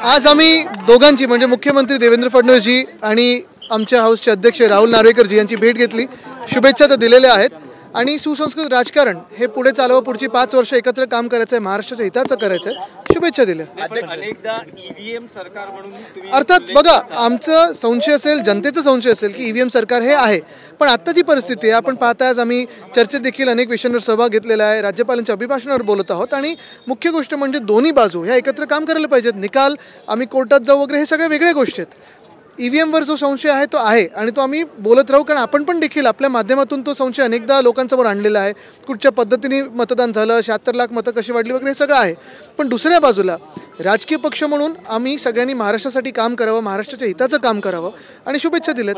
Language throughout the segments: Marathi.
आज आम्ही दोघांची म्हणजे मुख्यमंत्री देवेंद्र फडणवीसजी आणि आमच्या हाऊसचे अध्यक्ष राहुल नार्वेकरजी यांची भेट घेतली. शुभेच्छा तर दिलेल्या आहेत आणि सुसंस्कृत राजकारण हे पुढे चालवा, पुढची 5 वर्ष एकत्र काम करायचं आहे, महाराष्ट्राच्या हिताचं करायचं आहे, शुभेच्छा दिल्या. अनेकदा ईव्हीएम सरकार म्हणून अर्थात बघा, आमचं संशय असेल, जनतेचा संशय असेल की ईव्हीएम सरकार हे आहे, पण आत्ताची परिस्थिती आहे आपण पाहताय. आज आम्ही चर्चेत देखील अनेक विषयांवर सहभाग घेतलेला आहे, राज्यपालांच्या अभिभाषणावर बोलत आहोत आणि मुख्य गोष्ट म्हणजे दोन्ही बाजू ह्या एकत्र काम करायला पाहिजेत. निकाल आम्ही कोर्टात जाऊ वगैरे हे सगळ्या वेगळ्या गोष्टी आहेत. ईव्हीएमवर जो संशय आहे तो आहे आणि तो आम्ही बोलत राहू, कारण आपण पण देखील आपल्या माध्यमातून तो संशय अनेकदा लोकांसमोर आणलेला आहे. कुठच्या पद्धतीने मतदान झालं, 76 लाख मतं कशी वाढली वगैरे हे सगळं आहे. पण दुसऱ्या बाजूला राजकीय पक्ष म्हणून आम्ही सगळ्यांनी महाराष्ट्रासाठी काम करावं, महाराष्ट्राच्या हिताचं काम करावं आणि शुभेच्छा दिल्यात.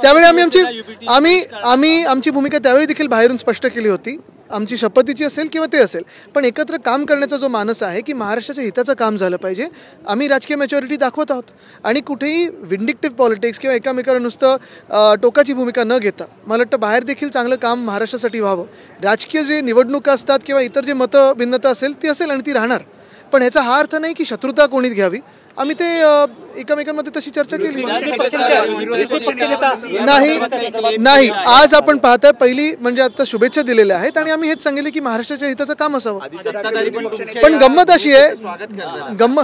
त्यावेळी आमची भूमिका त्यावेळी देखील बाहेरून स्पष्ट केली होती, आमची शपथीची असेल किंवा ते असेल, पण एकत्र काम करण्याचा जो मानस आहे की महाराष्ट्राच्या हिताचं काम झालं पाहिजे, आम्ही राजकीय मॅच्युरिटी दाखवत आहोत आणि कुठेही विंडिक्टिव्ह पॉलिटिक्स किंवा एकामेकाला नुसतं टोकाची भूमिका न घेता मला वाटतं बाहेर देखील चांगलं काम महाराष्ट्रासाठी व्हावं. राजकीय जे निवडणुका असतात किंवा इतर जे मतभिन्नता असेल ती असेल आणि ती राहणार, पण ह्याचा हा अर्थ नाही की शत्रुता कोणीच घ्यावी. आम्ही ते एकमेकांमध्ये तशी चर्चा केली नाही. आज आपण पाहताय पहिली म्हणजे आता शुभेच्छा दिलेल्या आहेत आणि आम्ही हेच सांगितले की महाराष्ट्राच्या हिताचं काम असावं. पण गंमत अशी आहे,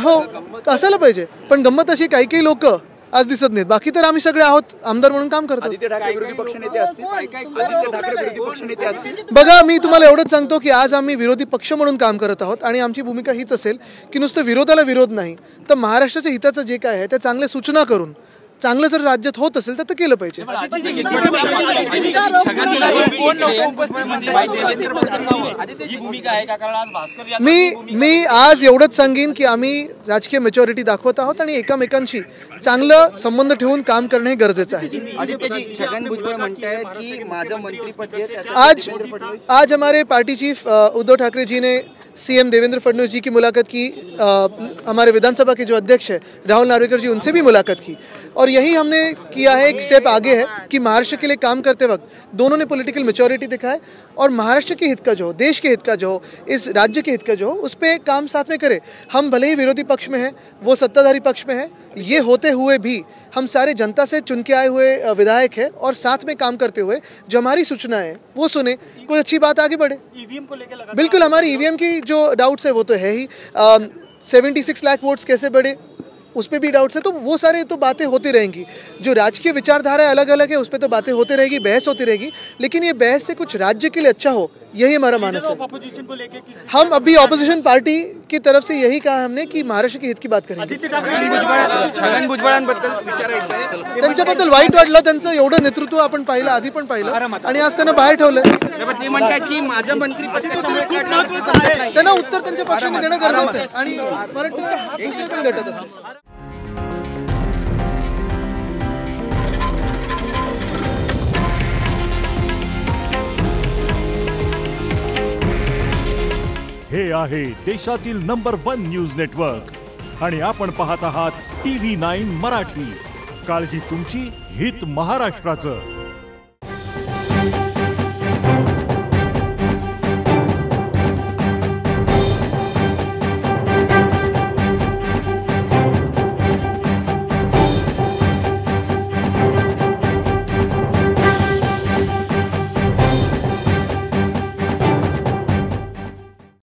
हो असायला पाहिजे, पण गंमत अशी काही काही लोक आज दिसत नाहीत, बाकी तर आम्ही सगळे आहोत, आमदार म्हणून काम करतो. बघा, मी तुम्हाला एवढंच सांगतो की आज आम्ही विरोधी पक्ष म्हणून काम करत आहोत आणि आमची भूमिका हीच असेल की नुसतं विरोधाला विरोध नाही, तर महाराष्ट्राच्या हिताचं जे काय आहे त्या चांगल्या सूचना करून चांगलं जर राज्यात होत असेल तर ते केलं पाहिजे. मी आज एवढंच सांगेन की आम्ही राजकीय मॅच्युरिटी दाखवत आहोत आणि एकमेकांशी चांगलं संबंध ठेवून काम करणे हे गरजेचं आहे. छगन भुजबळ म्हणतायत की माझं मंत्रिपद आज हमारे पार्टी चीफ उद्धव ठाकरे जी ने सीएम देवेंद्र फडणवीस जी की मुलाकात की, हमारे विधानसभा के जो अध्यक्ष है राहुल नार्वेकर जी उनसे भी मुलाकात की और यही हमने किया है. एक स्टेप आगे है कि महाराष्ट्र के लिए काम करते वक्त दोनों ने पॉलिटिकल मैच्योरिटी दिखाए और महाराष्ट्र के हित का जो हो, देश के हित का जो हो, इस राज्य के हित का जो हो, उस पर काम साथ में करें. हम भले ही विरोधी पक्ष में हैं, वो सत्ताधारी पक्ष में है, ये होते हुए भी हम सारे जनता से चुन के आए हुए विधायक हैं और साथ में काम करते हुए जो हमारी सूचना है वो सुने, कोई अच्छी बात आगे बढ़े. ईवीएम को लेकर बिल्कुल हमारी ईवीएम की जो डाउट्स है वो तो है ही. 76 लाख वोट्स कैसे बढ़े उस पर भी डाउट्स है, तो वो सारे तो बातें होती रहेंगी. जो राजकीय विचारधारा अलग अलग है उस पर तो बातें होती रहेगी, बहस होती रहेगी, लेकिन ये बहस से कुछ राज्य के लिए अच्छा हो यही हमारा मानस है. हम अभी ऑपोजिशन पार्टी की तरफ से यही कहा हमने कि महाराष्ट्र के हित की बात करेंगे. छगन भुजबळांबद्दल विचारायचं आहे, त्यांच्याबद्दल वाईट वाटलं, त्यांचं एवढं नेतृत्व आपण पाहिलं, आधी पण पाहिलं आणि आज त्यांना बाहेर ठेवलं. ते म्हणतात की माझं मंत्रिपद त्यांना उत्तर त्यांच्या पक्षाने देणं गरजेचं आहे आणि मला वाटतं हा दुसरं पण घटत असेल. हे आहे देशातील नंबर 1 न्यूज नेटवर्क आणि आपण पाहत आहात TV9 मराठी. काळजी तुमची, हित महाराष्ट्राचं.